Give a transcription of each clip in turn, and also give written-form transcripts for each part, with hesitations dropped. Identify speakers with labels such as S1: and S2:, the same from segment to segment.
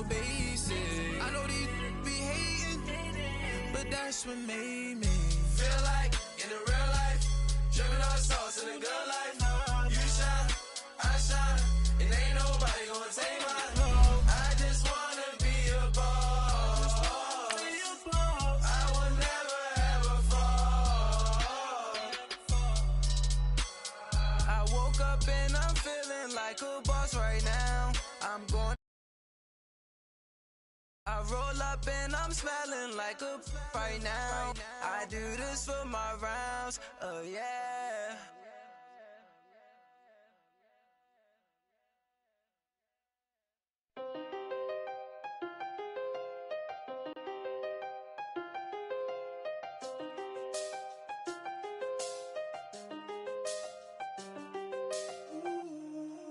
S1: no basic. I know these be hating, but that's what made me feel like in the real life, dripping all sauce in the good life. You shine, I shine, and ain't nobody gonna take my love. I just wanna be a boss. I will never ever fall. I woke up and I'm feeling like a boss right now. I'm going. I roll up and I'm smelling like a right now. I do this for my rounds, oh yeah.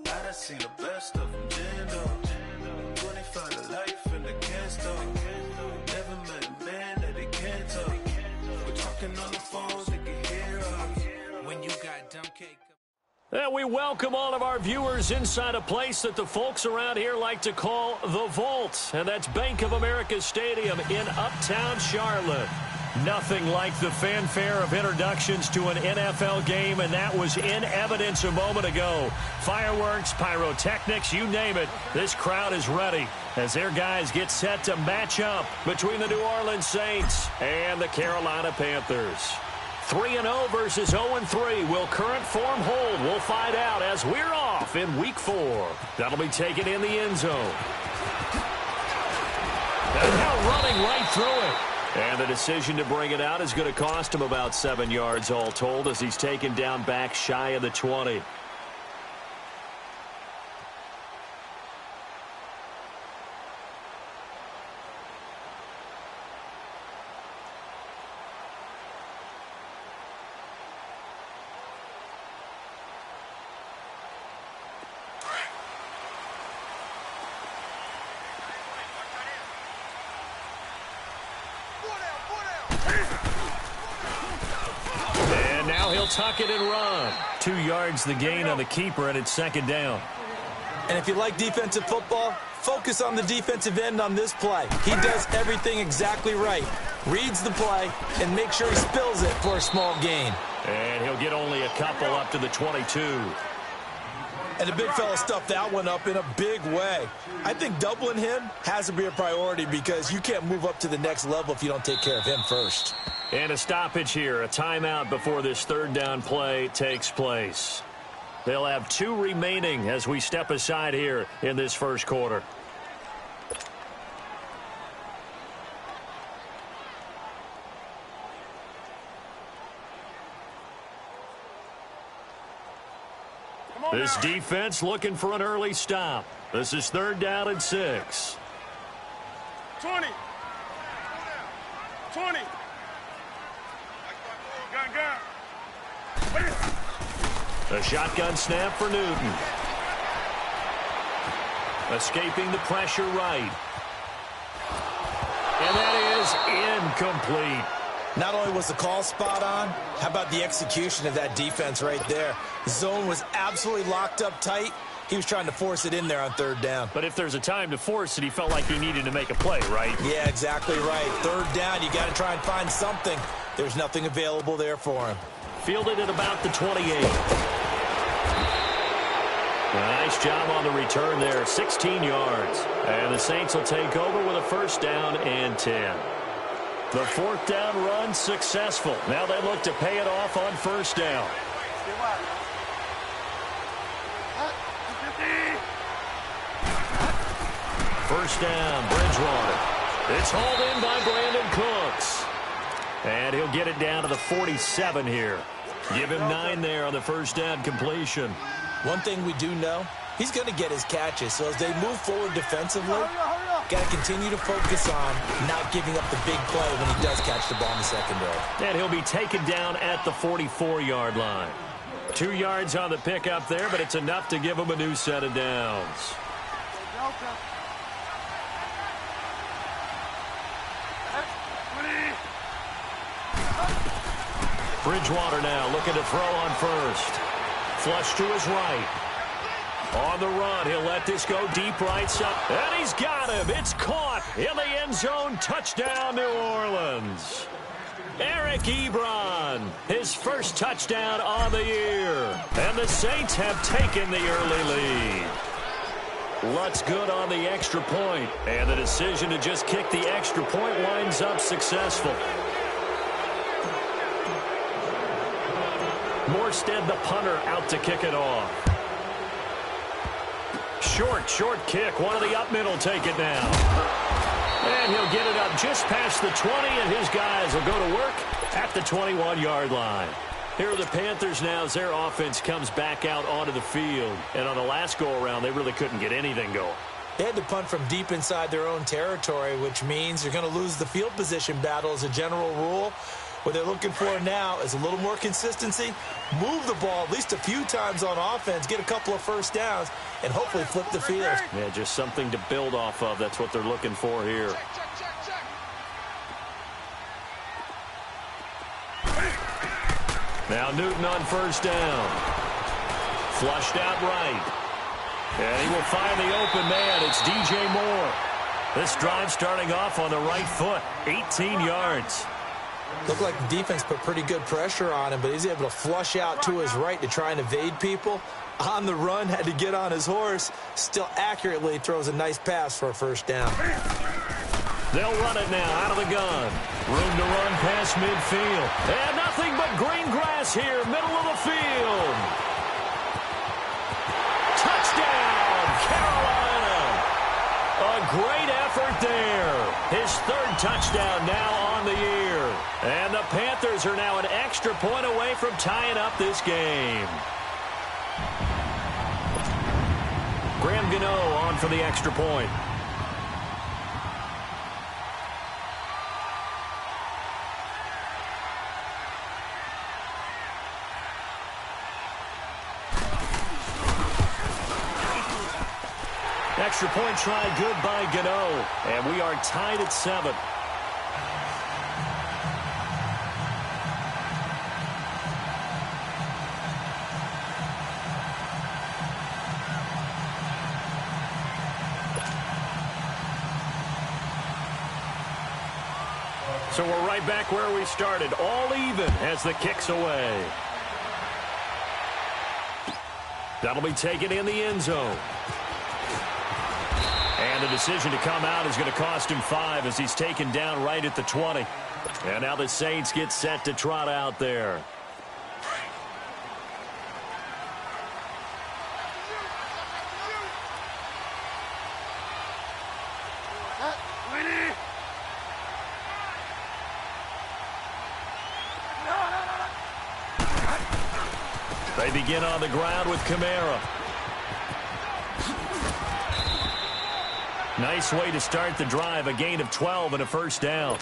S2: I done seen the best of them, Jando. 25 to life in the can't stop. Never met a man that they can't talk. We're talking on the phones, they can hear us.
S1: When you got dumb cake.
S3: And we welcome all of our viewers inside a place that the folks around here like to call the Vault. And that's Bank of America Stadium in Uptown Charlotte. Nothing like the fanfare of introductions to an NFL game, and that was in evidence a moment ago. Fireworks, pyrotechnics, you name it. This crowd is ready as their guys get set to match up between the New Orleans Saints and the Carolina Panthers. 3-0 versus 0-3. Will current form hold? We'll find out as we're off in Week 4. That'll be taken in the end zone. And now running right through it. And the decision to bring it out is going to cost him about 7 yards all told as he's taken down back shy of the 20. And now he'll tuck it and run. 2 yards the gain on the keeper, and it's second down.
S4: And if you like defensive football, focus on the defensive end on this play. He does everything exactly right. Reads the play and makes sure he spills it for a small gain.
S3: And he'll get only a couple up to the 22.
S4: And the big fella stuffed that one up in a big way. I think doubling him has to be a priority because you can't move up to the next level if you don't take care of him first.
S3: And a stoppage here, a timeout before this third down play takes place. They'll have 2 remaining as we step aside here in this first quarter. This defense looking for an early stop. This is third down and 6.
S5: 20. 20. Gun.
S3: A shotgun snap for Newton. Escaping the pressure right. And that is incomplete.
S4: Not only was the call spot on, how about the execution of that defense right there? The zone was absolutely locked up tight. He was trying to force it in there on third down.
S3: But if there's a time to force it, he felt like he needed to make a play, right?
S4: Yeah, exactly right. Third down, you got to try and find something. There's nothing available there for him.
S3: Fielded at about the 28. Nice job on the return there, 16 yards. And the Saints will take over with a first down and 10. The fourth down run successful. Now they look to pay it off on first down. First down, Bridgewater. It's hauled in by Brandon Cooks. And he'll get it down to the 47 here. Give him 9 there on the first down completion.
S4: One thing we do know, he's going to get his catches. So as they move forward defensively, got to continue to focus on not giving up the big play when he does catch the ball in the secondary.
S3: And he'll be taken down at the 44-yard line. 2 yards on the pickup there, but it's enough to give him a new set of downs. Bridgewater now looking to throw on first. Flush to his right. On the run, he'll let this go deep right side. And he's got him. It's caught in the end zone. Touchdown, New Orleans. Eric Ebron, his first touchdown on the year. And the Saints have taken the early lead. Lutz good on the extra point. And the decision to just kick the extra point winds up successful. Morstead, the punter, out to kick it off. Short kick. One of the up middle take it down. And he'll get it up just past the 20, and his guys will go to work at the 21-yard line. Here are the Panthers now as their offense comes back out onto the field. And on the last go-around, they really couldn't get anything going.
S4: They had to punt from deep inside their own territory, which means you're going to lose the field position battle as a general rule. What they're looking for now is a little more consistency, move the ball at least a few times on offense, get a couple of first downs, and hopefully flip the field.
S3: Yeah, just something to build off of. That's what they're looking for here. Now Newton on first down. Flushed out right. And he will find the open man. It's DJ Moore. This drive starting off on the right foot. 18 yards.
S4: Looked like the defense put pretty good pressure on him, but he's able to flush out to his right to try and evade people. On the run, had to get on his horse. Still accurately throws a nice pass for a first down.
S3: They'll run it now out of the gun. Room to run past midfield. And nothing but green grass here, middle of the field. Touchdown, Carolina. A great effort there. His third touchdown now on the year. And the Panthers are now an extra point away from tying up this game. Graham Gano on for the extra point. Extra point try good by Gano. And we are tied at 7. So we're right back where we started, all even as the kick's away. That'll be taken in the end zone. And the decision to come out is going to cost him 5 as he's taken down right at the 20. And now the Saints get set to trot out there. They begin on the ground with Kamara. Nice way to start the drive, a gain of 12 and a first down.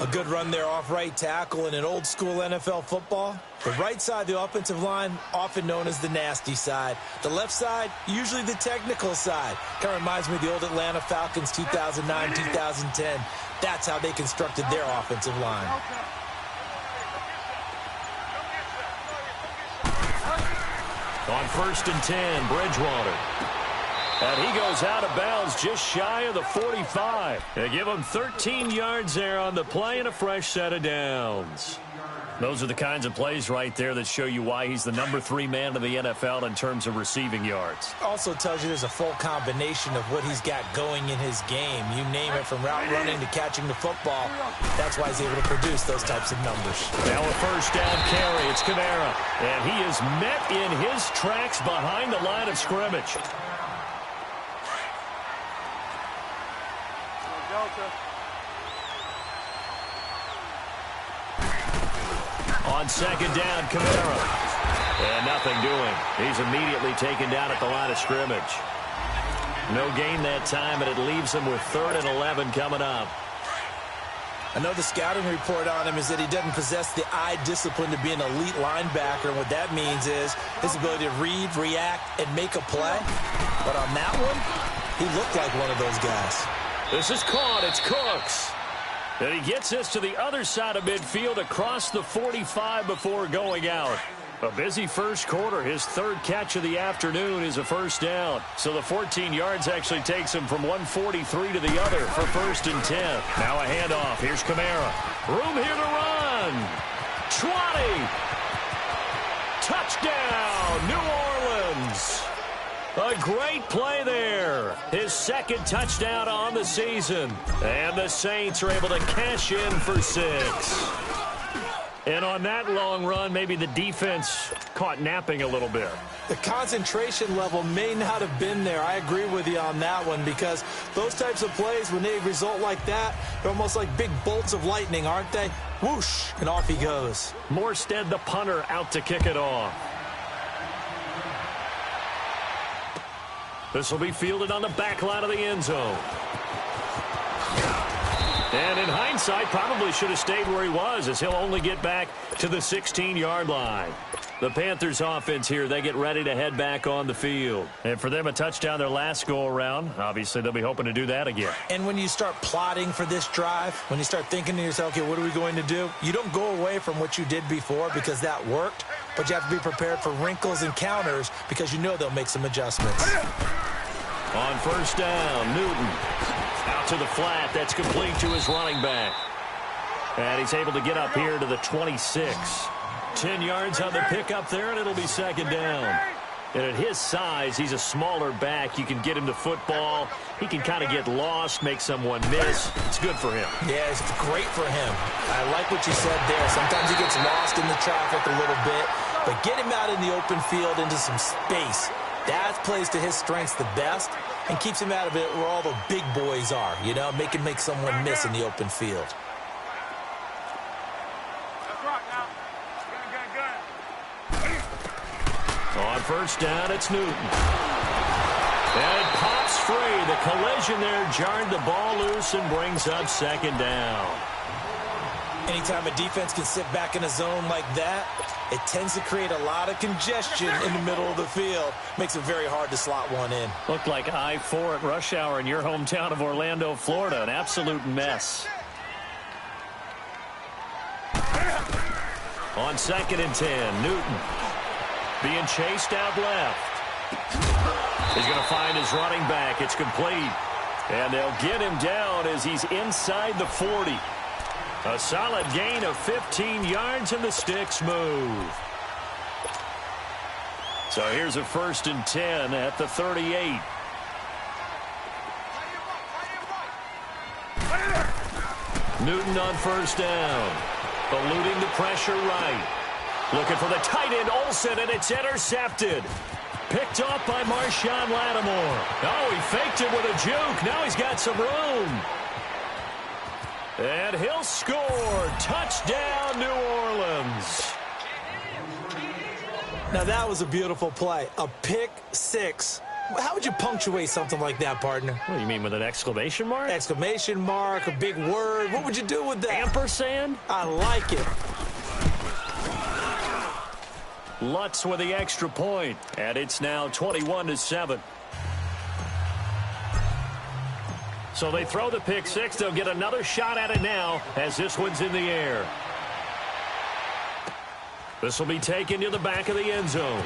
S4: A good run there off right tackle in an old school NFL football. The right side of the offensive line, often known as the nasty side. The left side, usually the technical side. Kind of reminds me of the old Atlanta Falcons 2009, 2010. That's how they constructed their offensive line.
S3: On 1st and 10, Bridgewater. And he goes out of bounds just shy of the 45. They give him 13 yards there on the play and a fresh set of downs. Those are the kinds of plays right there that show you why he's the number 3 man in the NFL in terms of receiving yards.
S4: Also tells you there's a full combination of what he's got going in his game. You name it, from route running to catching the football. That's why he's able to produce those types of numbers.
S3: Now a first down carry. It's Kamara. And he is met in his tracks behind the line of scrimmage. On second down, Kamara. And nothing doing. He's immediately taken down at the line of scrimmage. No gain that time, and it leaves him with 3rd and 11 coming up.
S4: I know the scouting report on him is that he doesn't possess the eye discipline to be an elite linebacker. And what that means is his ability to read, react, and make a play. But on that one, he looked like one of those guys.
S3: This is caught. It's Cooks. And he gets us to the other side of midfield across the 45 before going out. A busy first quarter. His third catch of the afternoon is a first down. So the 14 yards actually takes him from 143 to the other for 1st and 10. Now a handoff. Here's Kamara. Room here to run. 20. Touchdown, New Orleans. A great play there. His second touchdown on the season. And the Saints are able to cash in for 6. And on that long run, maybe the defense caught napping a little bit.
S4: The concentration level may not have been there. I agree with you on that one, because those types of plays, when they result like that, they're almost like big bolts of lightning, aren't they? Whoosh, and off he goes.
S3: Morstead, the punter, out to kick it off. This will be fielded on the back line of the end zone. And in hindsight, probably should have stayed where he was, as he'll only get back to the 16-yard line. The Panthers offense here, they get ready to head back on the field. And for them, a touchdown their last go-around. Obviously, they'll be hoping to do that again.
S4: And when you start plotting for this drive, when you start thinking to yourself, okay, what are we going to do? You don't go away from what you did before because that worked, but you have to be prepared for wrinkles and counters because you know they'll make some adjustments.
S3: On first down, Newton. Out to the flat. That's complete to his running back. And he's able to get up here to the 26. 10 yards on the pickup there, and it'll be second down. And at his size, he's a smaller back. You can get him to football. He can kind of get lost, make someone miss. It's good for him.
S4: Yeah, it's great for him. I like what you said there. Sometimes he gets lost in the traffic a little bit, but get him out in the open field into some space. That plays to his strengths the best and keeps him out of it where all the big boys are, you know, make someone miss in the open field.
S3: On first down, it's Newton. And it pops free. The collision there jarred the ball loose and brings up second down.
S4: Anytime a defense can sit back in a zone like that, it tends to create a lot of congestion in the middle of the field. Makes it very hard to slot one in.
S3: Looked like I-4 at rush hour in your hometown of Orlando, Florida. An absolute mess. On 2nd and 10, Newton being chased out left. He's going to find his running back. It's complete. And they'll get him down as he's inside the 40. A solid gain of 15 yards, and the sticks move. So here's a 1st and 10 at the 38. Newton on first down. Eluding the pressure right. Looking for the tight end, Olsen, and it's intercepted. Picked off by Marshawn Lattimore. Oh, he faked it with a juke. Now he's got some room. And he'll score. Touchdown, New Orleans.
S4: Now, that was a beautiful play. A pick six. How would you punctuate something like that, partner?
S3: What do you mean, with an exclamation mark?
S4: Exclamation mark, a big word. What would you do with that?
S3: Ampersand?
S4: I like it.
S3: Lutz with the extra point. And it's now 21-7. So they throw the pick six. They'll get another shot at it now as this one's in the air. This will be taken to the back of the end zone.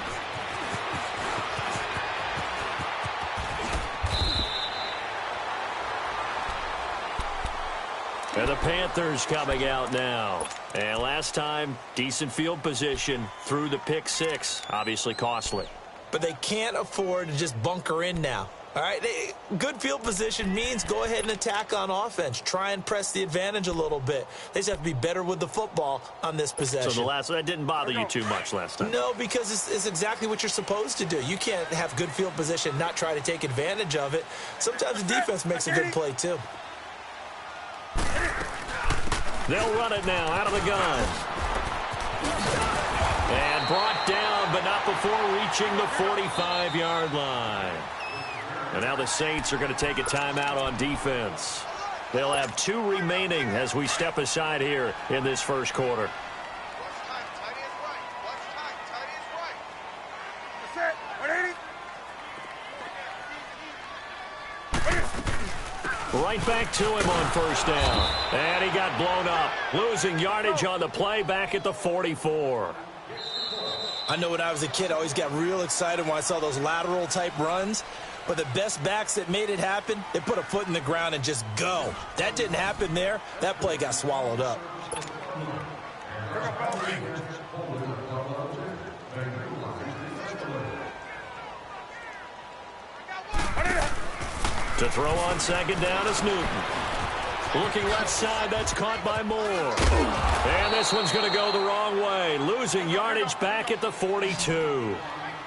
S3: And the Panthers coming out now. And last time, decent field position through the pick six. Obviously costly.
S4: But they can't afford to just bunker in now. All right, good field position means go ahead and attack on offense. Try and press the advantage a little bit. They just have to be better with the football on this possession.
S3: So that didn't bother you too much last time?
S4: No, because it's exactly what you're supposed to do. You can't have good field position, not try to take advantage of it. Sometimes the defense makes a good play, too.
S3: They'll run it now out of the gun. And brought down, but not before reaching the 45-yard line. And now the Saints are going to take a timeout on defense. They'll have 2 remaining as we step aside here in this first quarter. Right back to him on first down. And he got blown up. Losing yardage on the play back at the 44.
S4: I know when I was a kid, I always got real excited when I saw those lateral-type runs. But the best backs that made it happen, they put a foot in the ground and just go. That didn't happen there. That play got swallowed up.
S3: To throw on second down is Newton. Looking left side, that's caught by Moore. And this one's going to go the wrong way. Losing yardage back at the 42.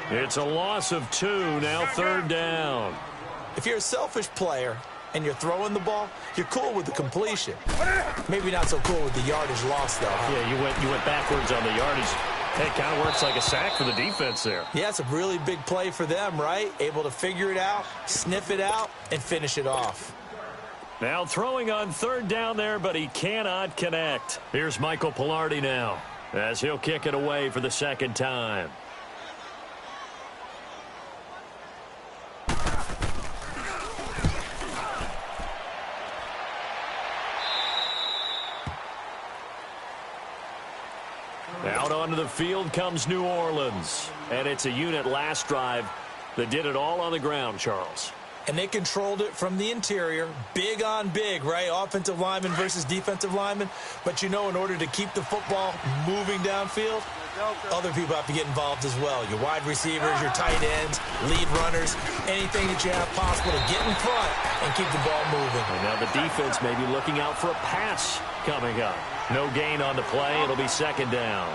S3: It's a loss of 2, now third down.
S4: If you're a selfish player and you're throwing the ball, you're cool with the completion. Maybe not so cool with the yardage loss, though. Huh?
S3: Yeah, you went backwards on the yardage. It kind of works like a sack for the defense there.
S4: Yeah, it's a really big play for them, right? Able to figure it out, sniff it out, and finish it off.
S3: Now throwing on third down there, but he cannot connect. Here's Michael Pilardi now, as he'll kick it away for the second time. Out onto the field comes New Orleans. And it's a unit last drive that did it all on the ground, Charles.
S4: And they controlled it from the interior. Big on big, right? Offensive lineman versus defensive lineman. But you know, in order to keep the football moving downfield, other people have to get involved as well. Your wide receivers, your tight ends, lead runners, anything that you have possible to get in front and keep the ball moving.
S3: And now the defense may be looking out for a pass coming up. No gain on the play. It'll be second down.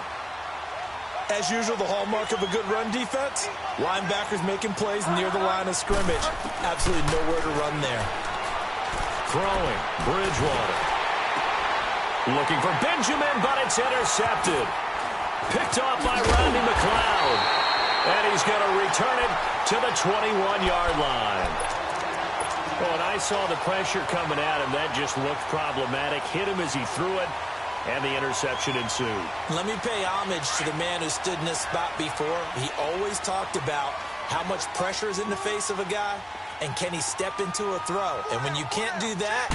S4: As usual, the hallmark of a good run defense, linebackers making plays near the line of scrimmage. Absolutely nowhere to run there.
S3: Throwing, Bridgewater. Looking for Benjamin, but it's intercepted. Picked off by Rodney McLeod. And he's going to return it to the 21-yard line. Well, when I saw the pressure coming at him, that just looked problematic. Hit him as he threw it. And the interception ensued.
S4: Let me pay homage to the man who stood in this spot before. He always talked about how much pressure is in the face of a guy, and can he step into a throw. And when you can't do that,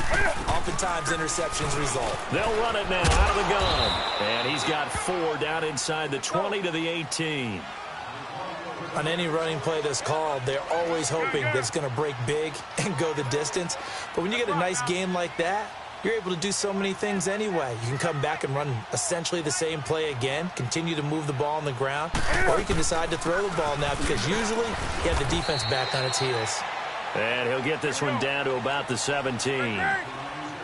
S4: oftentimes interceptions result.
S3: They'll run it now out of the gun. And he's got 4 down inside the 20 to the 18.
S4: On any running play that's called, they're always hoping that it's going to break big and go the distance. But when you get a nice game like that, you're able to do so many things anyway. You can come back and run essentially the same play again, continue to move the ball on the ground, or you can decide to throw the ball now because usually you have the defense back on its heels.
S3: And he'll get this one down to about the 17.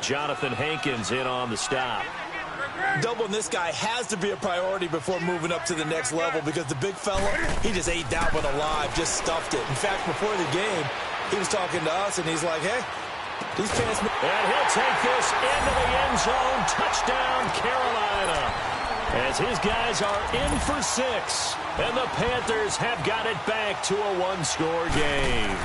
S3: Jonathan Hankins in on the stop.
S4: Doubling this guy has to be a priority before moving up to the next level because the big fella, he just ate that one alive, just stuffed it. In fact, before the game, he was talking to us, and he's like, hey, these pants...
S3: And he'll take this into the end zone. Touchdown, Carolina. As his guys are in for 6. And the Panthers have got it back to a 1-score game.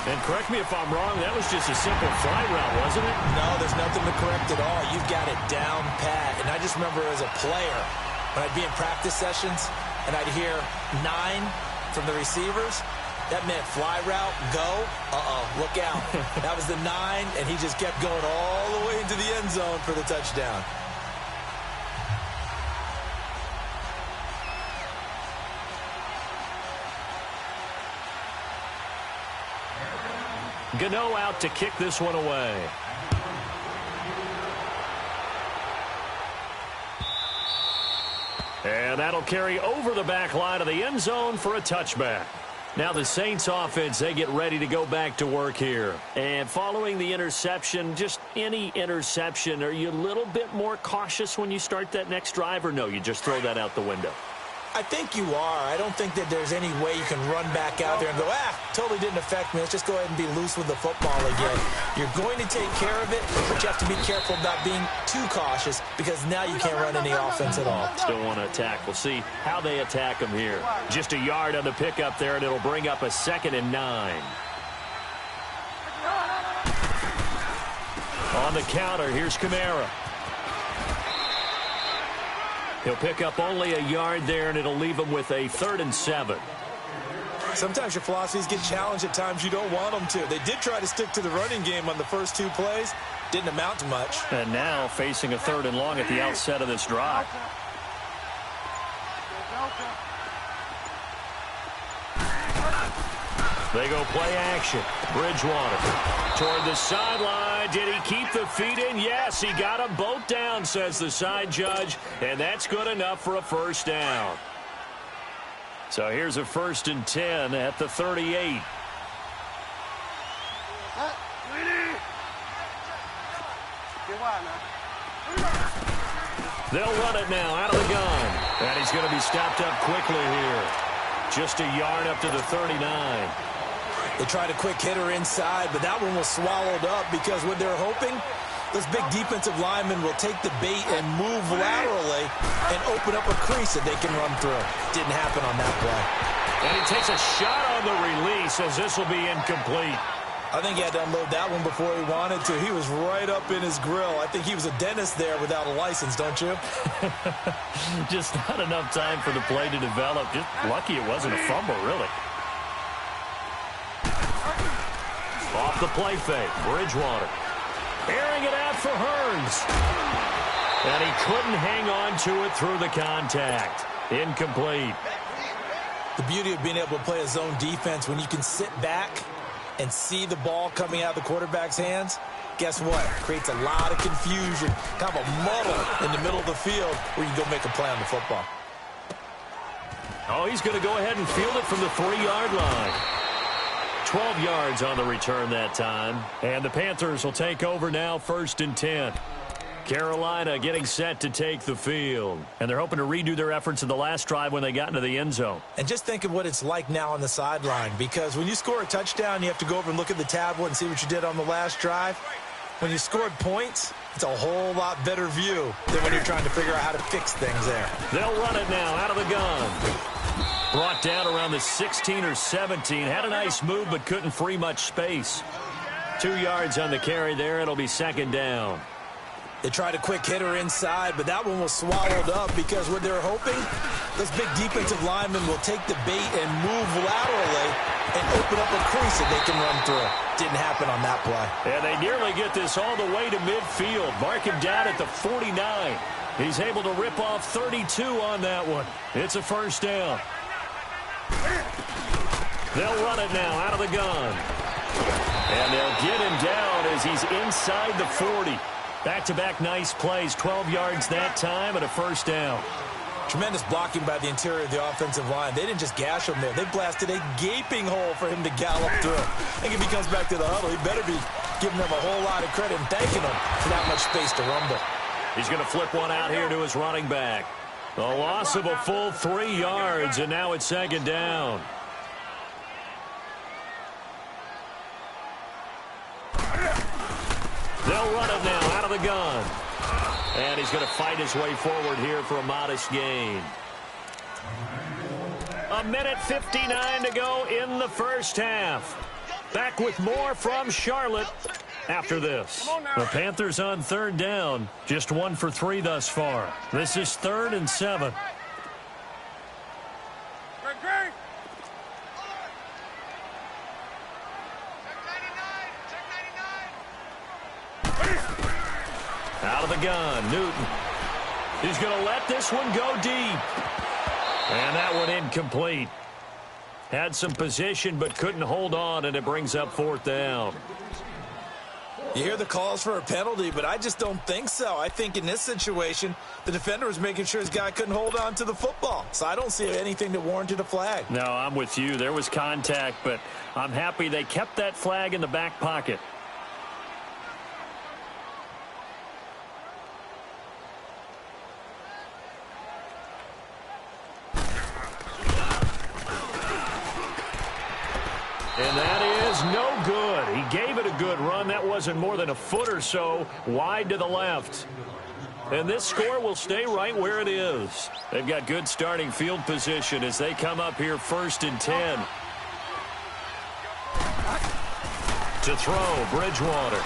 S3: And correct me if I'm wrong, that was just a simple fly route, wasn't it?
S4: No, there's nothing to correct at all. You've got it down pat. And I just remember as a player, when I'd be in practice sessions, and I'd hear 9 from the receivers, that meant fly route, go, look out. That was the 9, and he just kept going all the way into the end zone for the touchdown.
S3: Gano out to kick this one away. And that'll carry over the back line of the end zone for a touchback. Now the Saints offense, they get ready to go back to work here. And following the interception, just any interception, are you a little bit more cautious when you start that next drive, or no, you just throw that out the window?
S4: I think you are. I don't think that there's any way you can run back out there and go, totally didn't affect me. Let's just go ahead and be loose with the football again. You're going to take care of it, but you have to be careful about being too cautious because now you can't run any offense at all.
S3: Still want to attack. We'll see how they attack them here. Just a yard on the pickup there, and it'll bring up a 2nd and 9. On the counter, here's Kamara. He'll pick up only a yard there, and it'll leave him with a 3rd and 7.
S4: Sometimes your philosophies get challenged at times you don't want them to. They did try to stick to the running game on the first 2 plays. Didn't amount to much.
S3: And now facing a 3rd and long at the outset of this drive. They go play action. Bridgewater toward the sideline. Did he keep the feet in? Yes, he got them both down, says the side judge, and that's good enough for a first down. So here's a 1st and 10 at the 38. They'll run it now out of the gun. And he's going to be stopped up quickly here. Just a yard up to the 39.
S4: They tried a quick hitter inside, but that one was swallowed up because what they're hoping, those big defensive linemen will take the bait and move laterally and open up a crease that they can run through. Didn't happen on that play.
S3: And he takes a shot on the release as this will be incomplete.
S4: I think he had to unload that one before he wanted to. He was right up in his grill. I think he was a dentist there without a license, don't you?
S3: Just not enough time for the play to develop. Just lucky it wasn't a fumble, really. Off the play fake, Bridgewater. Airing it out for Hearns. And he couldn't hang on to it through the contact. Incomplete.
S4: The beauty of being able to play a zone defense when you can sit back and see the ball coming out of the quarterback's hands, guess what? Creates a lot of confusion, kind of a muddle in the middle of the field where you can go make a play on the football.
S3: Oh, he's going to go ahead and field it from the 3-yard line. 12 yards on the return that time. And the Panthers will take over now, 1st and 10. Carolina getting set to take the field. And they're hoping to redo their efforts in the last drive when they got into the end zone.
S4: And just think of what it's like now on the sideline, because when you score a touchdown, you have to go over and look at the tablet and see what you did on the last drive. When you scored points, it's a whole lot better view than when you're trying to figure out how to fix things there.
S3: They'll run it now out of the gun. Brought down around the 16 or 17. Had a nice move, but couldn't free much space. 2 yards on the carry there. It'll be 2nd down.
S4: They tried a quick hitter inside, but that one was swallowed up because what they're hoping, those big defensive linemen will take the bait and move laterally and open up a crease that they can run through. Didn't happen on that play.
S3: And they nearly get this all the way to midfield. Mark him down at the 49. He's able to rip off 32 on that one. It's a first down. They'll run it now out of the gun. And they'll get him down as he's inside the 40. Back-to-back nice plays, 12 yards that time and a first down.
S4: Tremendous blocking by the interior of the offensive line. They didn't just gash him there. They blasted a gaping hole for him to gallop through. I think if he comes back to the huddle, he better be giving them a whole lot of credit and thanking them for that much space to rumble.
S3: He's going to flip one out here to his running back. A loss of a full 3 yards, and now it's 2nd down. They'll run it now out of the gun. And he's going to fight his way forward here for a modest gain. 1:59 to go in the first half. Back with more from Charlotte after this. The Panthers on 3rd down. Just 1 for 3 thus far. This is 3rd and 7. Out of the gun, Newton. He's going to let this one go deep. And that one incomplete. Had some position but couldn't hold on, and it brings up 4th down.
S4: You hear the calls for a penalty, but I just don't think so. I think in this situation, the defender was making sure his guy couldn't hold on to the football. So I don't see anything that warranted a flag.
S3: No, I'm with you. There was contact, but I'm happy they kept that flag in the back pocket. And that is no good. He gave it a good run. That wasn't more than a foot or so wide to the left. And this score will stay right where it is. They've got good starting field position as they come up here 1st and 10. To throw, Bridgewater.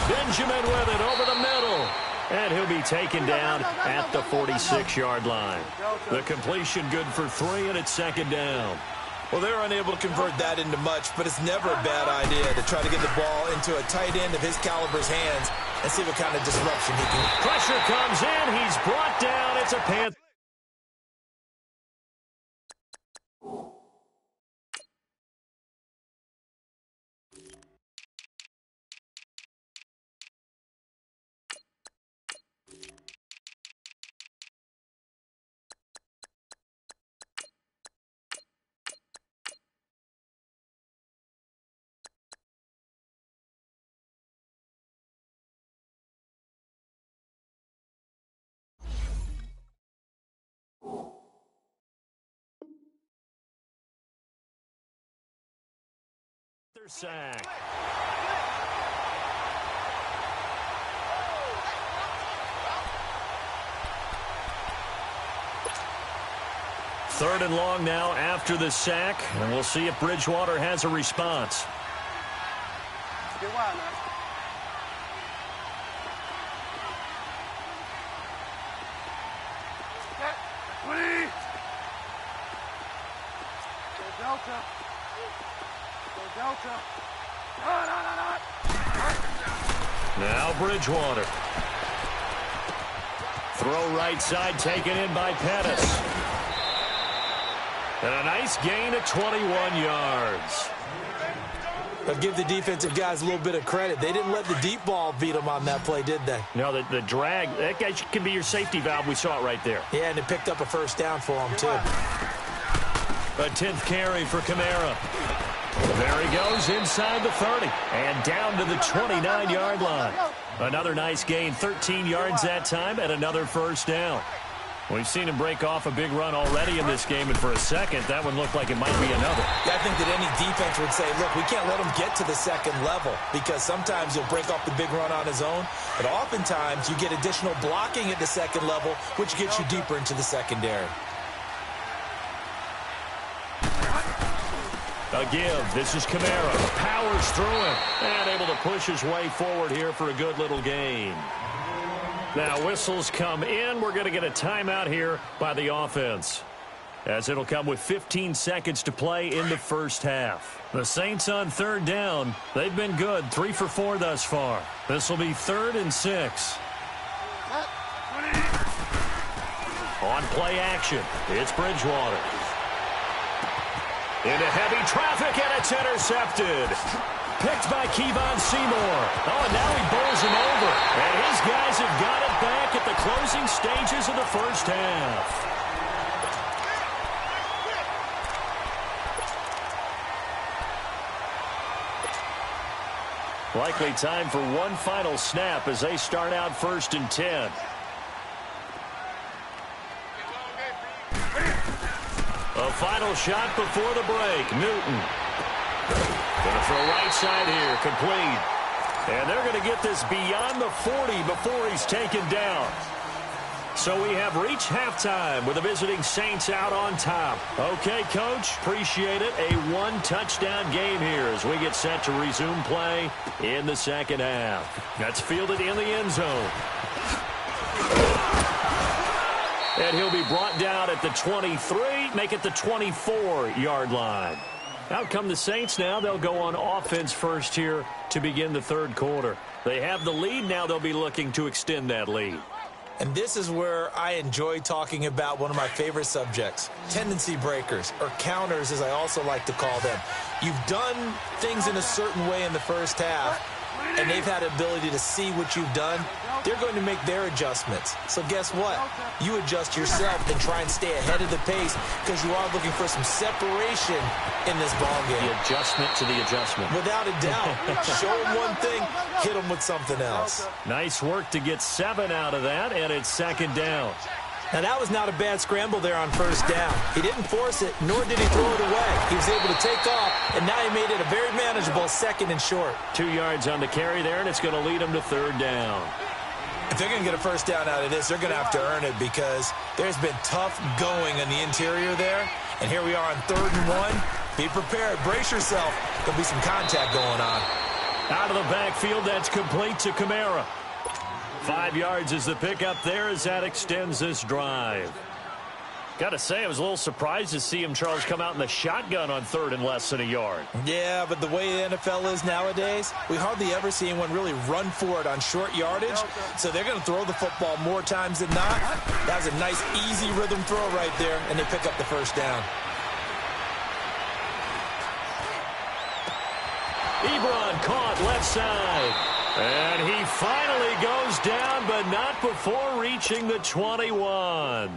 S3: Benjamin with it over the middle. And he'll be taken down at the 46-yard line. The completion good for 3, and it's 2nd down.
S4: Well, they're unable to convert that into much, but it's never a bad idea to try to get the ball into a tight end of his caliber's hands and see what kind of disruption he can.
S3: Pressure comes in. He's brought down. It's a Panther. Sack. Third and long now after the sack, and we'll see if Bridgewater has a response.
S5: Get wide now. Delta. Go Delta.
S3: Now Bridgewater. Throw right side taken in by Pettis. And a nice gain of 21 yards.
S4: But give the defensive guys a little bit of credit. They didn't let the deep ball beat them on that play, did they?
S3: No, the drag, that guy can be your safety valve. We saw it right there.
S4: Yeah, and it picked up a first down for them, too.
S3: A 10th carry for Kamara. There he goes inside the 30 and down to the 29-yard line. Another nice gain, 13 yards that time, and another first down. We've seen him break off a big run already in this game, and for a second, that one looked like it might be another.
S4: Yeah, I think that any defense would say, look, we can't let him get to the second level because sometimes he'll break off the big run on his own, but oftentimes you get additional blocking at the second level, which gets you deeper into the secondary.
S3: A give. This is Kamara. Powers through him and able to push his way forward here for a good little gain. Now whistles come in. We're going to get a timeout here by the offense, as it'll come with 15 seconds to play in the first half. The Saints on third down. They've been good. 3 for 4 thus far. This will be 3rd and 6. On play action, it's Bridgewater. Into heavy traffic, and it's intercepted. Picked by Kevon Seymour. Oh, and now he bowls him over. And his guys have got it back at the closing stages of the first half. Likely time for one final snap as they start out 1st and 10. A final shot before the break. Newton. Going to throw right side here. Complete. And they're going to get this beyond the 40 before he's taken down. So we have reached halftime with the visiting Saints out on top. Okay, Coach, appreciate it. A 1-touchdown game here as we get set to resume play in the second half. That's fielded in the end zone. And he'll be brought down at the 23, make it the 24-yard line. Out come the Saints now. They'll go on offense first here to begin the third quarter. They have the lead. Now they'll be looking to extend that lead.
S4: And this is where I enjoy talking about one of my favorite subjects, tendency breakers, or counters as I also like to call them. You've done things in a certain way in the first half, and they've had the ability to see what you've done. They're going to make their adjustments. So guess what? You adjust yourself and try and stay ahead of the pace because you are looking for some separation in this ball game.
S3: The adjustment to the adjustment.
S4: Without a doubt. Show them one thing, hit them with something else.
S3: Nice work to get 7 out of that, and it's 2nd down.
S4: Now, that was not a bad scramble there on 1st down. He didn't force it, nor did he throw it away. He was able to take off, and now he made it a very manageable 2nd and short.
S3: 2 yards on the carry there, and it's going to lead him to 3rd down.
S4: If they're going to get a 1st down out of this, they're going to have to earn it because there's been tough going in the interior there. And here we are on 3rd and 1. Be prepared. Brace yourself. There'll be some contact going on.
S3: Out of the backfield, that's complete to Kamara. 5 yards is the pickup there as that extends this drive. Got to say, I was a little surprised to see him, Charles, come out in the shotgun on 3rd and less than a yard.
S4: Yeah, but the way the NFL is nowadays, we hardly ever see anyone really run for it on short yardage. So they're going to throw the football more times than not. That was a nice, easy rhythm throw right there, and they pick up the 1st down.
S3: Ebron caught left side. And he finally goes down, but not before reaching the 21.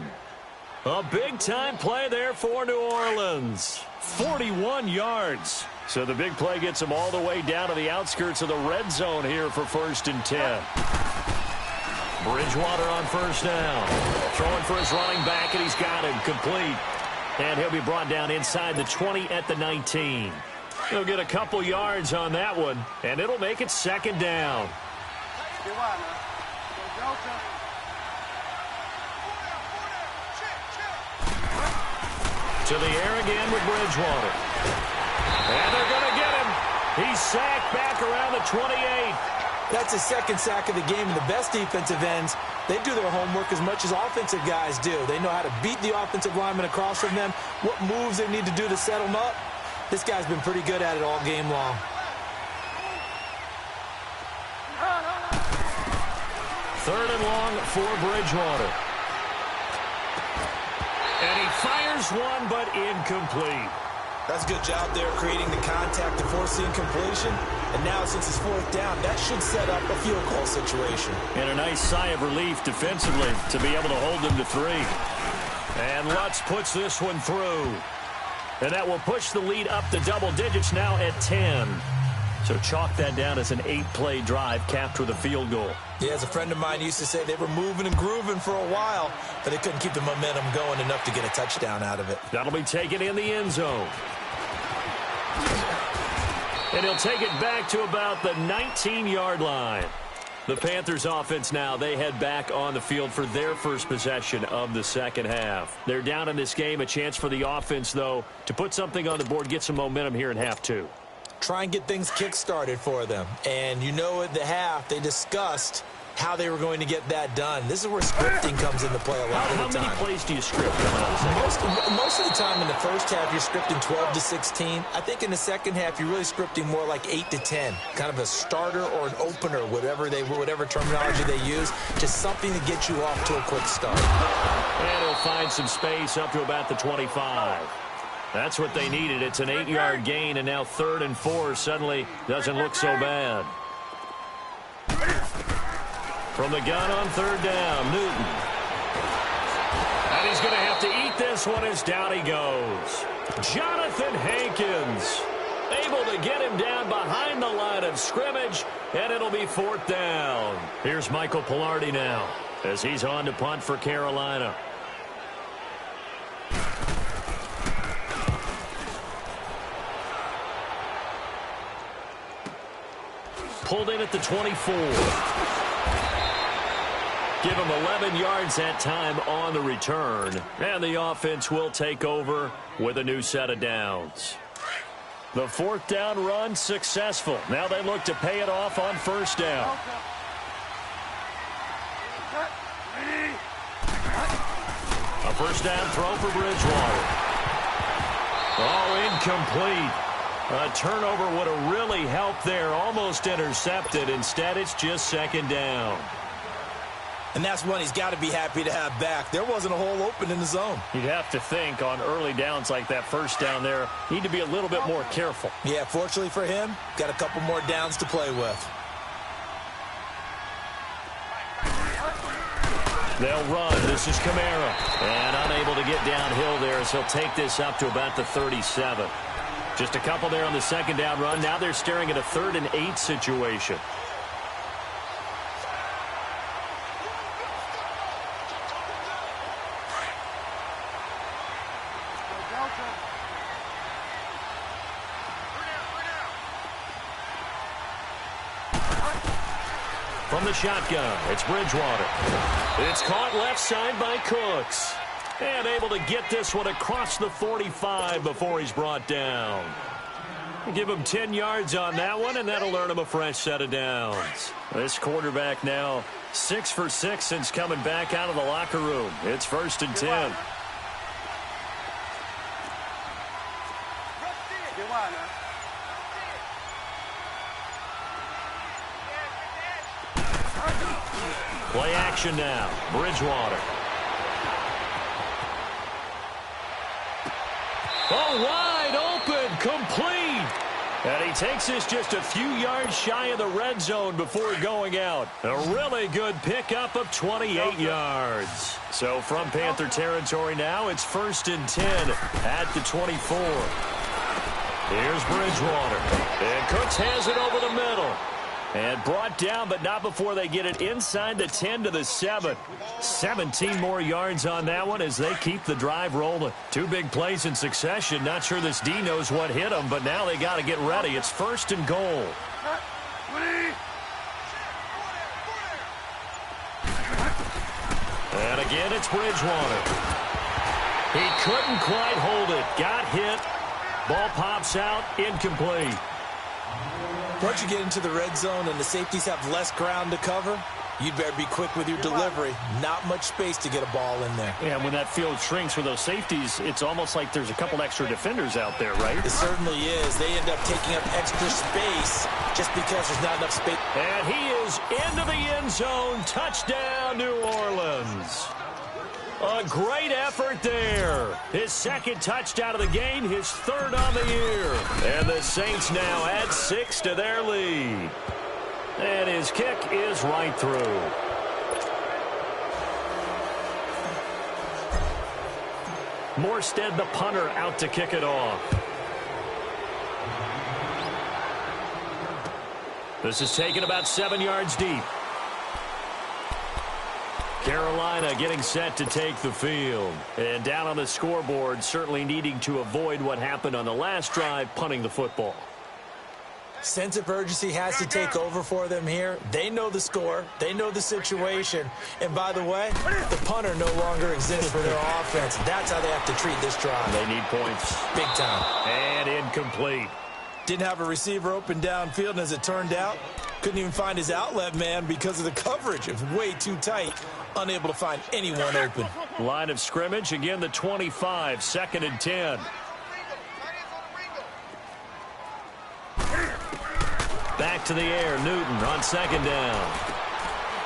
S3: A big-time play there for New Orleans. 41 yards. So the big play gets him all the way down to the outskirts of the red zone here for 1st and 10. Bridgewater on 1st down. Throwing for his running back, and he's got him complete. And he'll be brought down inside the 20 at the 19. He'll get a couple yards on that one, and it'll make it second down.
S5: Get wide now. Go Delta.
S3: To the air again with Bridgewater. And they're going to get him. He's sacked back around the 28.
S4: That's his second sack of the game, and the best defensive ends, they do their homework as much as offensive guys do. They know how to beat the offensive lineman across from them, what moves they need to do to set them up. This guy's been pretty good at it all game long.
S3: Third and long for Bridgewater. And he fires one, but incomplete.
S4: That's a good job there creating the contact to force the incompletion. And now since it's fourth down, that should set up a field goal situation.
S3: And a nice sigh of relief defensively to be able to hold them to 3. And Lutz puts this one through. And that will push the lead up to double digits now at 10. So chalk that down as an 8-play drive capped with a field goal.
S4: Yeah, as a friend of mine used to say, they were moving and grooving for a while, but they couldn't keep the momentum going enough to get a touchdown out of it.
S3: That'll be taken in the end zone. And he'll take it back to about the 19-yard line. The Panthers offense now, they head back on the field for their first possession of the second half. They're down in this game, a chance for the offense, though, to put something on the board, get some momentum here in half 2.
S4: Try and get things kick-started for them. And you know at the half, they discussed how they were going to get that done. This is where scripting comes into play a lot of the time.
S3: How many plays do you script?
S4: Most of the time in the first half, you're scripting 12 to 16. I think in the second half, you're really scripting more like 8 to 10. Kind of a starter or an opener, whatever terminology they use. Just something to get you off to a quick start.
S3: And he'll find some space up to about the 25. That's what they needed. It's an 8-yard gain, and now 3rd and 4 suddenly doesn't look so bad. From the gun on 3rd down, Newton. And he's going to have to eat this one as down he goes. Jonathan Hankins able to get him down behind the line of scrimmage, and it'll be 4th down. Here's Michael Pilardi now as he's on to punt for Carolina. Pulled in at the 24. Give him 11 yards that time on the return. And the offense will take over with a new set of downs. The 4th down run successful. Now they look to pay it off on 1st down. A 1st down throw for Bridgewater. Oh, incomplete. A turnover would have really helped there. Almost intercepted. Instead, it's just 2nd down.
S4: And that's one he's got to be happy to have back. There wasn't a hole open in the zone.
S3: You'd have to think on early downs like that 1st down there, need to be a little bit more careful.
S4: Yeah, fortunately for him, got a couple more downs to play with.
S3: They'll run. This is Kamara. And unable to get downhill there as he'll take this up to about the 37. Just a couple there on the 2nd down run. Now they're staring at a 3rd and 8 situation. From the shotgun, it's Bridgewater. It's caught left side by Cooks. And able to get this one across the 45 before he's brought down. Give him 10 yards on that one, and that'll earn him a fresh set of downs. This quarterback now 6 for 6 since coming back out of the locker room. It's 1st and 10. Play action now. Bridgewater. Oh, wide open, complete. And he takes this just a few yards shy of the red zone before going out. A really good pickup of 28 yards. So from Panther territory now, it's 1st and 10 at the 24. Here's Bridgewater. And Cooks has it over the middle. And brought down, but not before they get it inside the 10 to the 7. 17 more yards on that one as they keep the drive rolling. Two big plays in succession. Not sure this D knows what hit them, but now they got to get ready. It's 1st and goal. And again, it's Bridgewater. He couldn't quite hold it. Got hit. Ball pops out. Incomplete.
S4: Once you get into the red zone and the safeties have less ground to cover, you'd better be quick with your delivery. Not much space to get a ball in there.
S3: Yeah, when that field shrinks for those safeties, it's almost like there's a couple extra defenders out there, right?
S4: It certainly is. They end up taking up extra space just because there's not enough space.
S3: And he is into the end zone. Touchdown, New Orleans. A great effort there. His 2nd touchdown of the game, his 3rd on the year. And the Saints now add 6 to their lead. And his kick is right through. Morstead, the punter, out to kick it off. This is taken about 7 yards deep. Carolina getting set to take the field. And down on the scoreboard, certainly needing to avoid what happened on the last drive, punting the football.
S4: Sense of urgency has to take over for them here. They know the score. They know the situation. And by the way, the punter no longer exists for their offense. That's how they have to treat this drive.
S3: They need points.
S4: Big time.
S3: And incomplete.
S4: Didn't have a receiver open downfield, and as it turned out, couldn't even find his outlet man because of the coverage. It was way too tight. Unable to find anyone open.
S3: Line of scrimmage, again the 25, 2nd and 10. Back to the air, Newton on 2nd down.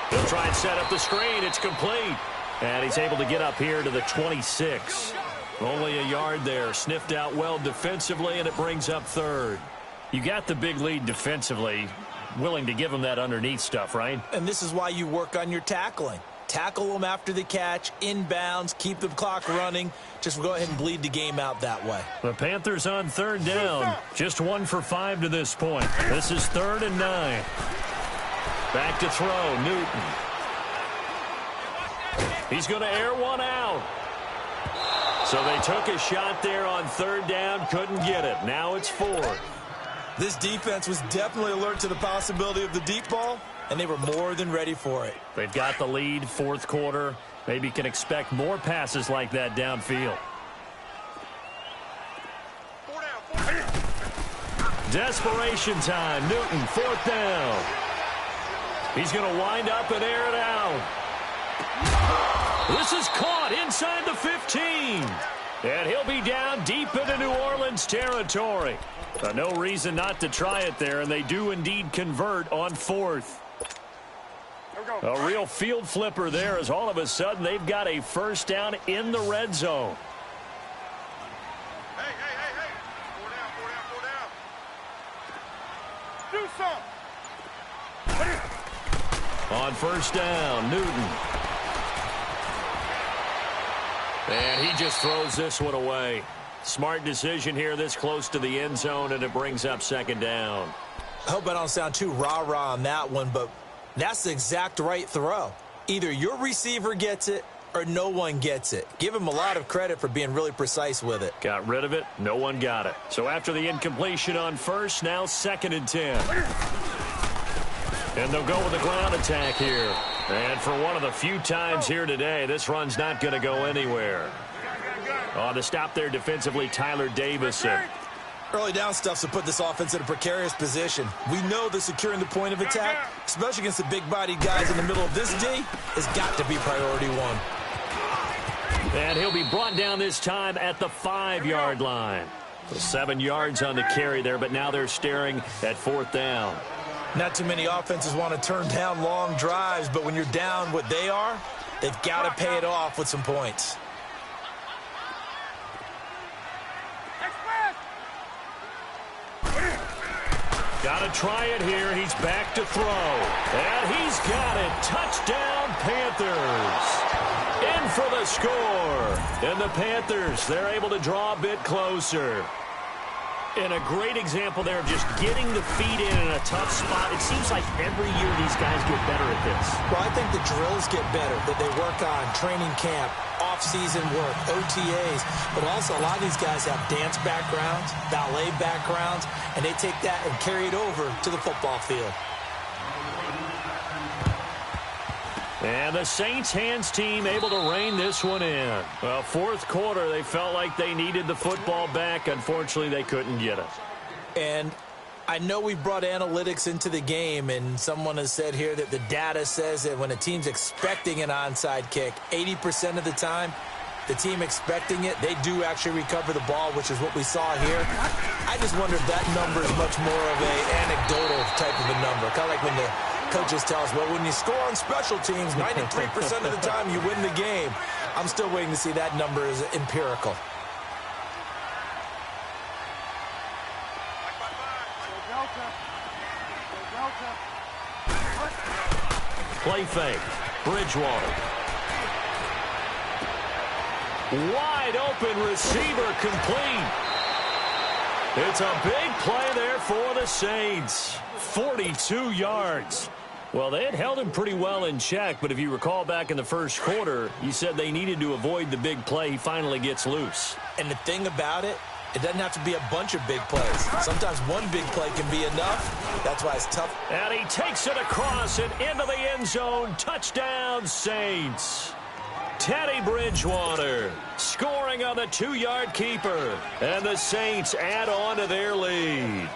S3: He'll try and set up the screen. It's complete. And he's able to get up here to the 26. Only a yard there. Sniffed out well defensively, and it brings up 3rd. You got the big lead defensively. Willing to give him that underneath stuff, right?
S4: And this is why you work on your tackling. Tackle them after the catch, inbounds, keep the clock running. Just go ahead and bleed the game out that way.
S3: The Panthers on 3rd down. Just 1 for 5 to this point. This is 3rd and 9. Back to throw, Newton. He's going to air one out. So they took a shot there on 3rd down, couldn't get it. Now it's 4th.
S4: This defense was definitely alert to the possibility of the deep ball, and they were more than ready for it.
S3: They've got the lead, 4th quarter. Maybe can expect more passes like that downfield. Desperation time. Newton, 4th down. He's going to wind up and air it out. This is caught inside the 15. And he'll be down deep into New Orleans territory. No reason not to try it there, and they do indeed convert on 4th. A real field flipper there as all of a sudden they've got a 1st down in the red zone.
S5: Hey. 4 down. Do something.
S3: On 1st down, Newton. And he just throws this one away. Smart decision here this close to the end zone, and it brings up 2nd down.
S4: I hope I don't sound too rah-rah on that one, but that's the exact right throw. Either your receiver gets it or no one gets it. Give him a lot of credit for being really precise with it.
S3: Got rid of it. No one got it. So after the incompletion on 1st, now 2nd and 10. And they'll go with a ground attack here. And for one of the few times here today, this run's not going to go anywhere. On the stop there defensively, Tyler Davison.
S4: Early down stuffs will put this offense in a precarious position. We know that securing the point of attack, especially against the big-bodied guys in the middle of this D, has got to be priority 1.
S3: And he'll be brought down this time at the 5-yard line. So 7 yards on the carry there, but now they're staring at 4th down.
S4: Not too many offenses want to turn down long drives, but when you're down what they are, they've got to pay it off with some points.
S3: Got to try it here. He's back to throw. And he's got it. Touchdown, Panthers. In for the score. And the Panthers, they're able to draw a bit closer. And a great example there of just getting the feet in a tough spot. It seems like every year these guys get better at this.
S4: Well, I think the drills get better, that they work on training camp, off-season work, OTAs, but also a lot of these guys have dance backgrounds, ballet backgrounds, and they take that and carry it over to the football field.
S3: And the Saints hands team able to rein this one in. Well, fourth quarter, they felt like they needed the football back. Unfortunately, they couldn't get it.
S4: And I know we brought analytics into the game, and someone has said here that the data says that when a team's expecting an onside kick, 80% of the time, the team expecting it, they do actually recover the ball, which is what we saw here. I just wonder if that number is much more of an anecdotal type of a number. Kind of like when the coaches tell us, well, when you score on special teams, 93% of the time you win the game. I'm still waiting to see that number is empirical.
S3: Play fake. Bridgewater. Wide open receiver complete. It's a big play there for the Saints. 42 yards. Well, they had held him pretty well in check, but if you recall back in the first quarter, you said they needed to avoid the big play. He finally gets loose.
S4: And the thing about it, it doesn't have to be a bunch of big plays. Sometimes one big play can be enough. That's why it's tough.
S3: And he takes it across and into the end zone. Touchdown, Saints. Teddy Bridgewater scoring on the 2-yard keeper. And the Saints add on to their lead.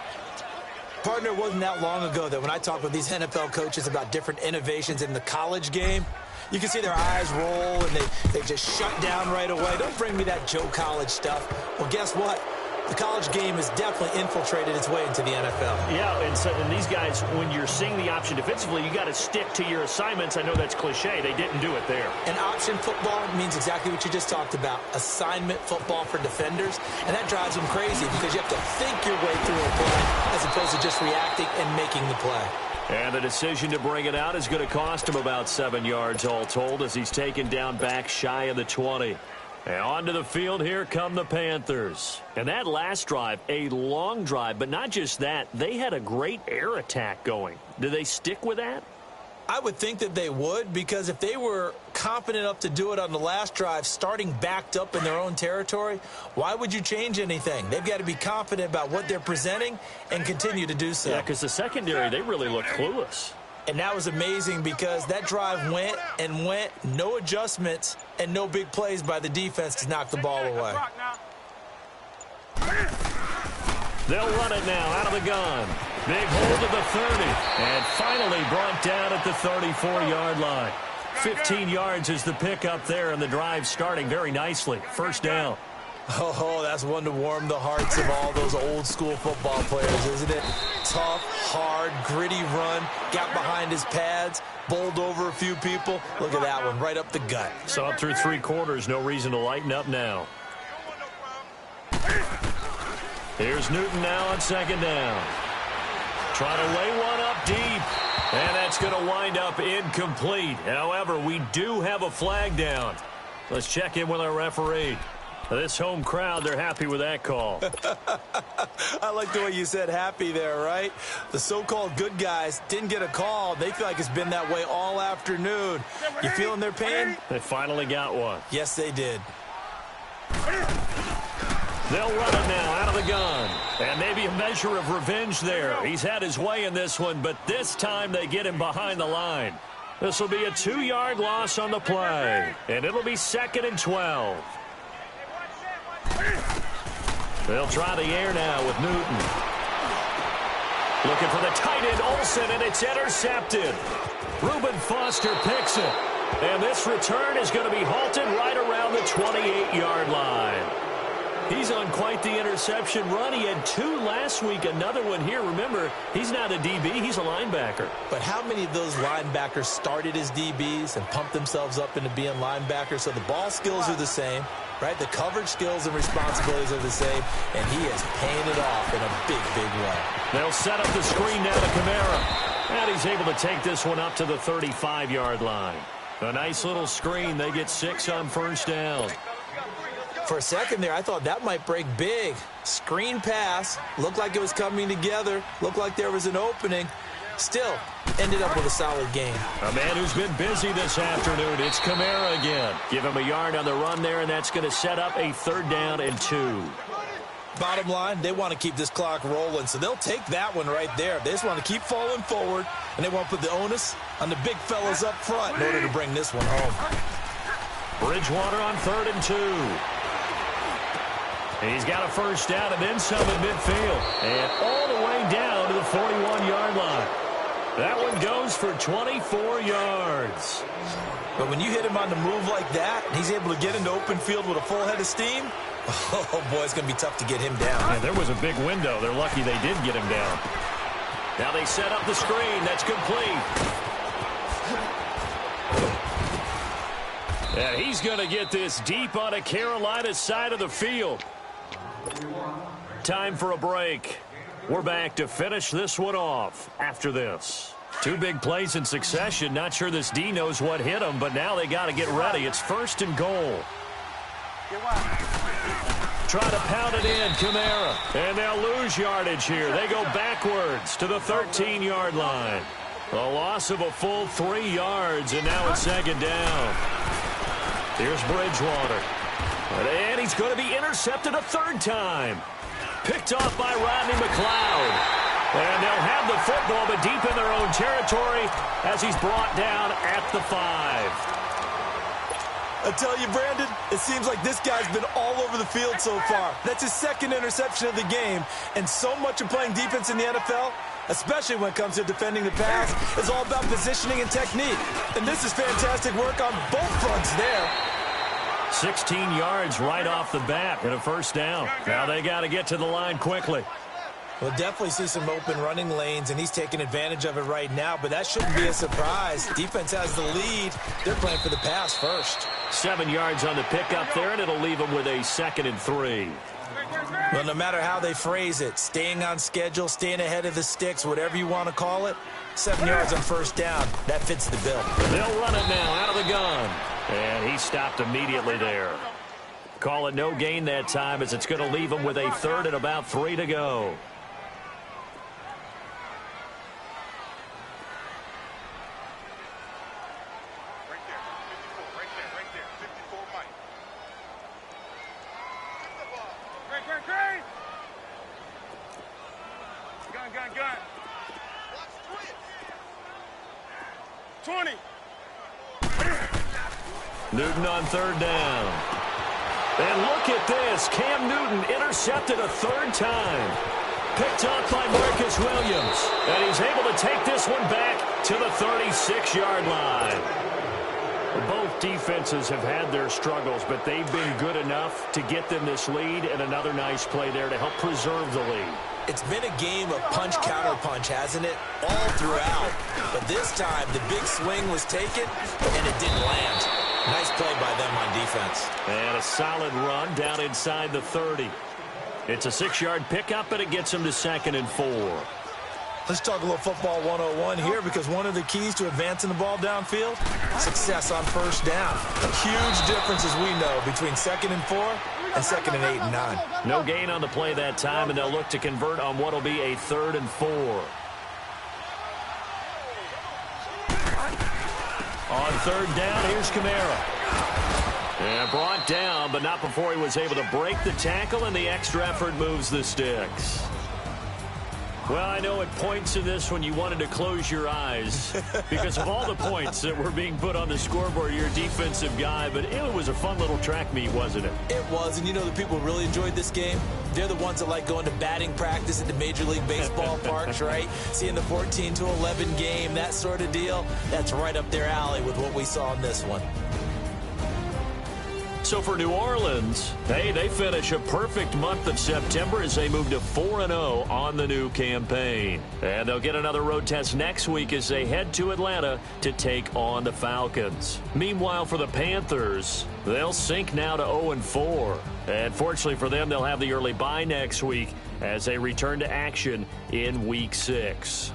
S4: Partner, it wasn't that long ago that when I talk with these NFL coaches about different innovations in the college game, you can see their eyes roll and they just shut down right away. Don't bring me that Joe College stuff. Well, guess what? The college game has definitely infiltrated its way into the NFL.
S3: Yeah, and these guys, when you're seeing the option defensively, you got to stick to your assignments. I know that's cliche. They didn't do it there.
S4: And option football means exactly what you just talked about, assignment football for defenders. And that drives them crazy because you have to think your way through a play as opposed to just reacting and making the play.
S3: And the decision to bring it out is going to cost him about 7 yards all told as he's taken down back shy of the 20. And onto the field, here come the Panthers. And that last drive, a long drive, but not just that, they had a great air attack going. Do they stick with that?
S4: I would think that they would, because if they were confident enough to do it on the last drive, starting backed up in their own territory, why would you change anything? They've got to be confident about what they're presenting and continue to do so.
S3: Yeah, because the secondary, they really looked clueless.
S4: And that was amazing because that drive went and went, no adjustments, and no big plays by the defense to knock the ball away.
S3: They'll run it now out of the gun. Big hold of the 30. And finally brought down at the 34-yard line. 15 yards is the pickup there, and the drive starting very nicely. First down.
S4: Oh, that's one to warm the hearts of all those old-school football players, isn't it? Tough, hard, gritty run. Got behind his pads, bowled over a few people. Look at that one, right up the gut.
S3: So up through 3 quarters, no reason to lighten up now. Here's Newton now on second down. Trying to lay one up deep. And that's going to wind up incomplete. However, we do have a flag down. Let's check in with our referee. This home crowd, they're happy with that call.
S4: I like the way you said happy there, right? The so-called good guys didn't get a call. They feel like it's been that way all afternoon. You feeling their pain?
S3: They finally got one.
S4: Yes, they did.
S3: They'll run it now out of the gun. And maybe a measure of revenge there. He's had his way in this one, but this time they get him behind the line. This will be a 2-yard loss on the play. And it'll be 2nd and 12. They'll try the air now with Newton. Looking for the tight end, Olsen, and it's intercepted. Reuben Foster picks it. And this return is going to be halted right around the 28-yard line. He's on quite the interception run. He had 2 last week, another one here. Remember, he's not a DB, he's a linebacker.
S4: But how many of those linebackers started as DBs and pumped themselves up into being linebackers? So the ball skills are the same, right? The coverage skills and responsibilities are the same, and he is paying it off in a big, big way.
S3: They'll set up the screen now to Kamara. And he's able to take this one up to the 35-yard line. A nice little screen. They get 6 on first down.
S4: For a second there, I thought that might break big. Screen pass. Looked like it was coming together. Looked like there was an opening. Still, ended up with a solid game.
S3: A man who's been busy this afternoon. It's Kamara again. Give him a yard on the run there, and that's going to set up a 3rd down and 2.
S4: Bottom line, they want to keep this clock rolling, so they'll take that one right there. They just want to keep falling forward, and they want to put the onus on the big fellas up front in order to bring this one home.
S3: Bridgewater on 3rd and 2. He's got a 1st down and then some at midfield. And all the way down to the 41-yard line. That one goes for 24 yards.
S4: But when you hit him on the move like that, and he's able to get into open field with a full head of steam, oh, boy, it's going to be tough to get him down.
S3: Yeah, there was a big window. They're lucky they did get him down. Now they set up the screen. That's complete. And he's going to get this deep on a Carolina side of the field. Time for a break. We're back to finish this one off after this. 2 big plays in succession. Not sure this D knows what hit him, but now they got to get ready. It's 1st and goal. Try to pound it in, Kamara. And they'll lose yardage here. They go backwards to the 13-yard line. A loss of a full 3 yards, and now it's 2nd down. Here's Bridgewater. And he's going to be intercepted a 3rd time. Picked off by Rodney McLeod. And they'll have the football, but deep in their own territory as he's brought down at the 5.
S4: I tell you, Brandon, it seems like this guy's been all over the field so far. That's his 2nd interception of the game. And so much of playing defense in the NFL, especially when it comes to defending the pass, is all about positioning and technique. And this is fantastic work on both fronts there.
S3: 16 yards right off the bat and a 1st down. Now they got to get to the line quickly.
S4: We'll definitely see some open running lanes, and he's taking advantage of it right now, but that shouldn't be a surprise. Defense has the lead. They're playing for the pass first.
S3: 7 yards on the pickup there, and it'll leave them with a 2nd and 3.
S4: Well, no matter how they phrase it, staying on schedule, staying ahead of the sticks, whatever you want to call it, 7 yards on 1st down, that fits the bill.
S3: They'll run it now out of the gun. And he stopped immediately there. Call it no gain that time as it's going to leave him with a 3rd and about 3 to go.
S5: Right there. 54 Mike. Gun. 20.
S3: Newton on 3rd down. And look at this. Cam Newton intercepted a 3rd time. Picked up by Marcus Williams. And he's able to take this one back to the 36-yard line. Both defenses have had their struggles, but they've been good enough to get them this lead, and another nice play there to help preserve the lead.
S4: It's been a game of punch-counter-punch, hasn't it? All throughout. But this time, the big swing was taken, and it didn't land. Nice play by them on defense.
S3: And a solid run down inside the 30. It's a 6-yard pickup, but it gets them to 2nd and 4.
S4: Let's talk a little football 101 here, because one of the keys to advancing the ball downfield, success on 1st down. A huge difference, as we know, between 2nd and 4 and 2nd and 8 and 9.
S3: No gain on the play that time, and they'll look to convert on what will be a 3rd and 4. On 3rd down, here's Kamara. And brought down, but not before he was able to break the tackle, and the extra effort moves the sticks. Well, I know at points in this one you wanted to close your eyes because of all the points that were being put on the scoreboard. You're a defensive guy, but it was a fun little track meet, wasn't it?
S4: It was, and you know the people who really enjoyed this game? They're the ones that like going to batting practice at the Major League Baseball parks, right? Seeing the 14-11 game, that sort of deal. That's right up their alley with what we saw in this one.
S3: So for New Orleans, hey, they finish a perfect month of September as they move to 4-0 on the new campaign. And they'll get another road test next week as they head to Atlanta to take on the Falcons. Meanwhile, for the Panthers, they'll sink now to 0-4. And fortunately for them, they'll have the early bye next week as they return to action in Week 6.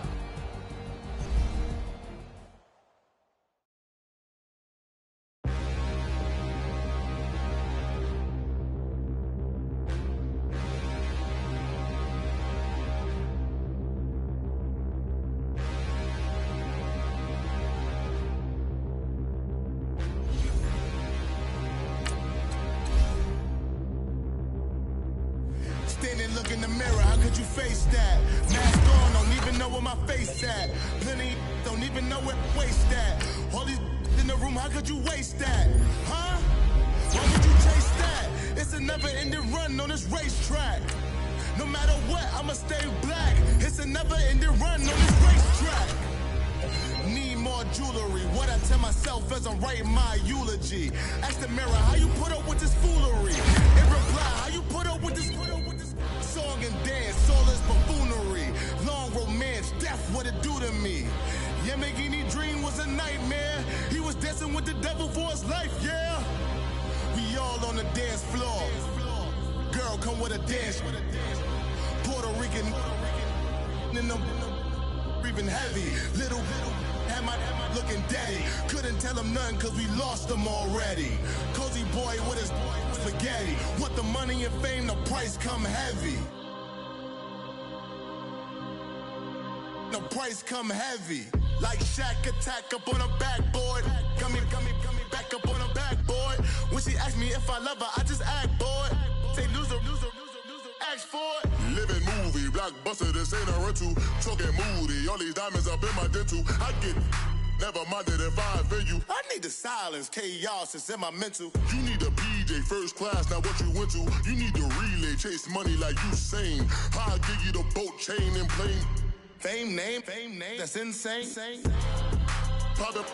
S6: can't look in the mirror, how could you face that? Mask on, don't even know where my face at. Plenty don't even know where waist at. All these in the room, how could you waste that? Huh? Why would you chase that? It's a never-ending run on this racetrack. No matter what, I'ma stay black. It's a never-ending run on this racetrack. Need more jewelry. What I tell myself as I'm writing my eulogy. Ask the mirror, how you put up with this foolery? In reply, how you put up with this song and dance, all this buffoonery. Long romance, death, what it do to me? Yamagini dream was a nightmare. He was dancing with the devil for his life, yeah. We all on the dance floor. Girl, come with a dance. Puerto Rican in them breathing heavy. Little had my looking daddy. Couldn't tell him nothing cause we lost him already. Cozy boy with his spaghetti. Want the money and fame, the price come heavy. The price come heavy. Like Shaq attack up on a backboard. Gummy, back up on a backboard. When she asked me if I love her, I just act bored. Say loser, ask for it. Living movie, blockbuster, this ain't a rental. Talking moody, all these diamonds up in my dental. I get never minded if I offend you. I need the silence, chaos is in my mental. You need a PJ, first class, not what you went to. You need the relay, chase money like you sane. I'll give you the boat, chain, and plane. Fame name, that's insane. Pop up.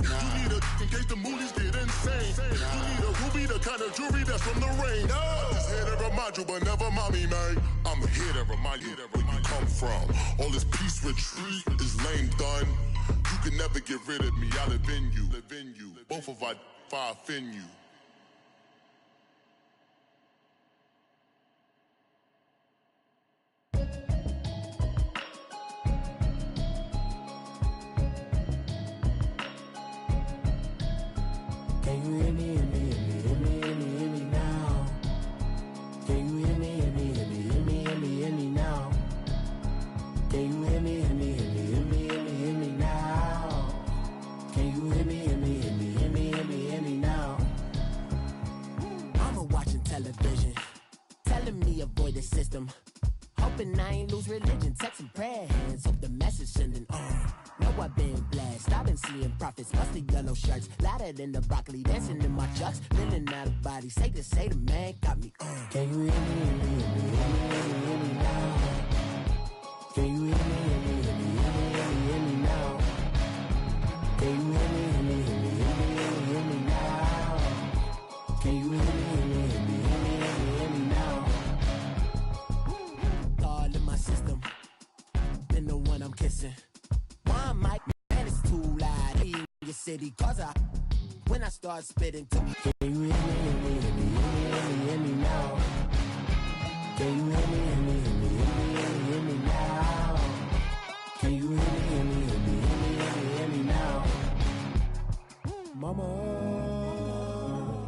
S6: You need a in case the movies get insane. You need a ruby, the kind of jewelry that's from the rain. I'm just here to remind you, but never mommy, man. I'm here to remind you where you come from. All this peace retreat is lame done. You can never get rid of me. I live in you. Both of our fire offend you.
S1: Can you hear me now? Can you hear me now? Can you hear me now? Can you hear me now? Mama watching television, telling me avoid the system. Hoping I ain't lose religion, texting prayer hands, hope the message sending on. Know I've been blessed, I've been seeing prophets, musty yellow shirts, louder than the broccoli, dancing in my chucks, feeling out of body, say the man got me on. Can you hear me now? Can you hear me now? Can you hear me now? Can you hear me now? All in my system, been the one I'm kissing. Why mic man is too loud in your city? Cause when I start spitting to me, can you hear me now? Can you hear me now? Can you hear me now? Mama,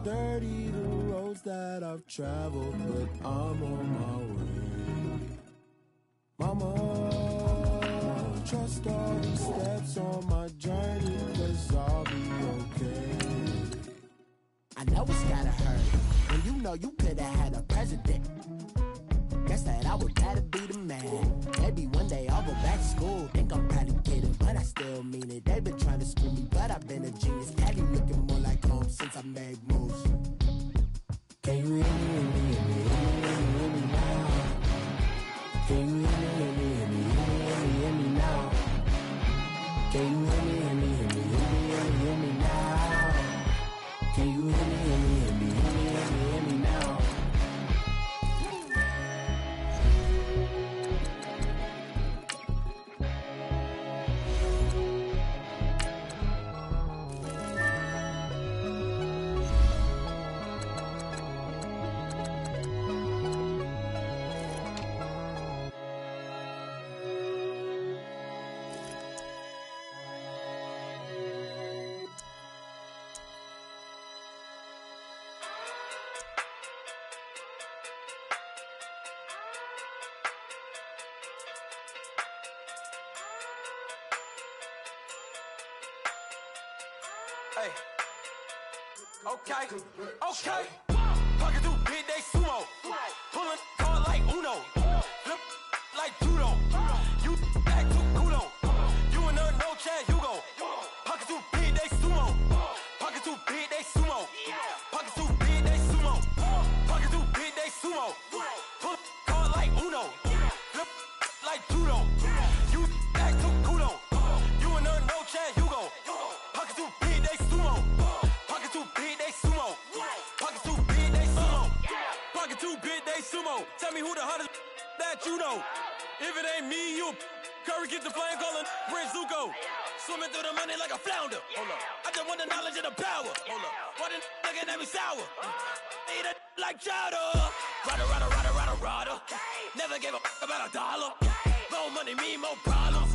S1: dirty the roads that I've traveled, but I'm on my way. Mama, trust all the steps on my journey, cause I'll be okay. I know it's gotta hurt when you know you could've had a president. Guess that I would rather be the man. Maybe one day I'll go back to school. Think I'm probably kidding, but I still mean it. They've been trying to screw me, but I've been a genius. Caddy looking more like home since I made moves. Can you hear me now? Can you hear me now? Can you hear me now? Can you hear me now?
S7: Hey. Okay. Pocket through big day sumo. Pulling car like
S2: Uno. Flip like judo. You act too kudo. You and her, no Chad Hugo. Pocket too big, they sumo. Pocket too big, they sumo. Pocket too big, they sumo. Pocket too big, they sumo. Pull card like Uno. Flip like judo. You act too kudo. You and her, no Chad Hugo. Pocket too big, they sumo. Pocket too big, they sumo. Pocket too big, they sumo. Pocket too big, they sumo. Tell me who the hottest that you know. If it ain't me, you Curry get the flame calling Prince Zuko. Swimming through the money like a flounder. Hold up. I just want the knowledge and the power. Hold up. Why the looking at me sour? Eat it like chowder. Rada. Never gave a about a dollar. More money mean more problems.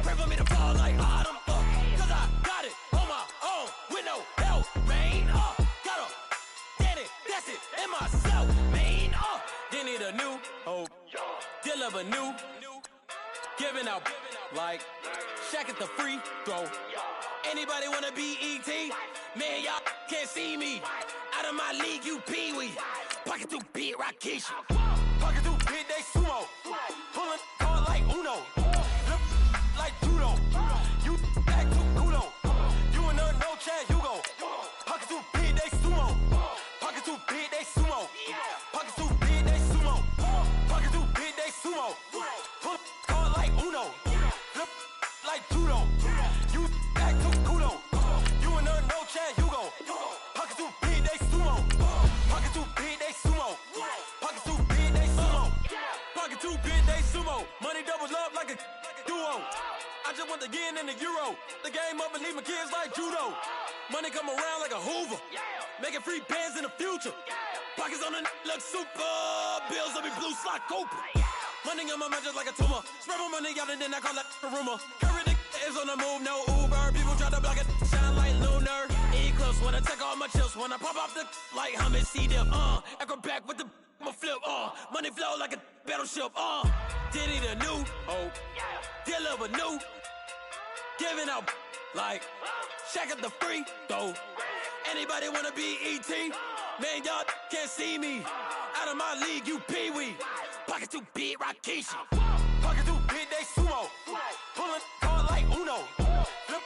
S2: Pray for me to fall like autumn. Cause I got it on my own with no help, man. Got a daddy, that's it, in myself, man. They need a new hope. Deliver new. Giving out like Shaq at the free throw. Anybody wanna be E.T.? Man, y'all can't see me. Out of my league, you pee-wee. Pocket too big, Rakishi. Pocket too big, they sumo. Pulling card like Uno. Flip like judo. You act too kudo. You and her, no Chad Hugo. Pocket too big, they sumo. Pocket too big, they sumo. Pocket too big, they sumo. Pocket too big, they sumo. Pull card like Uno. Flip like judo. You act too kudo. You and her, no Chad Hugo. Pocket too big, they sumo. Pocket too big, they sumo. Pocket too big, they sumo. Pocket too big, they sumo. Money doubles up like a duo. I just want the yen and the euro. The game up and leave my kids like judo. Money come around like a Hoover. Making free bands in the future. Pockets on the look super. Bills on me blue slot Cooper. Money on my mind just like a tumor. Spread my money out and then I call that a rumor. Curry the is on the move, no Uber. People try to block it, shine like lunar. Eclipse when I take all my chips. When I pop off the like hummus, see them. Acrobat with the my flip. Money flow like a battleship. Diddy the new hope. Deliver new. Giving out like Shaq at the free throw. Anybody wanna be E.T.? Man, y'all can't see me. Out of my league, you pee-wee. Pocket too big, Rakishi. Pocket too big, they sumo. Pulling card like Uno. Flip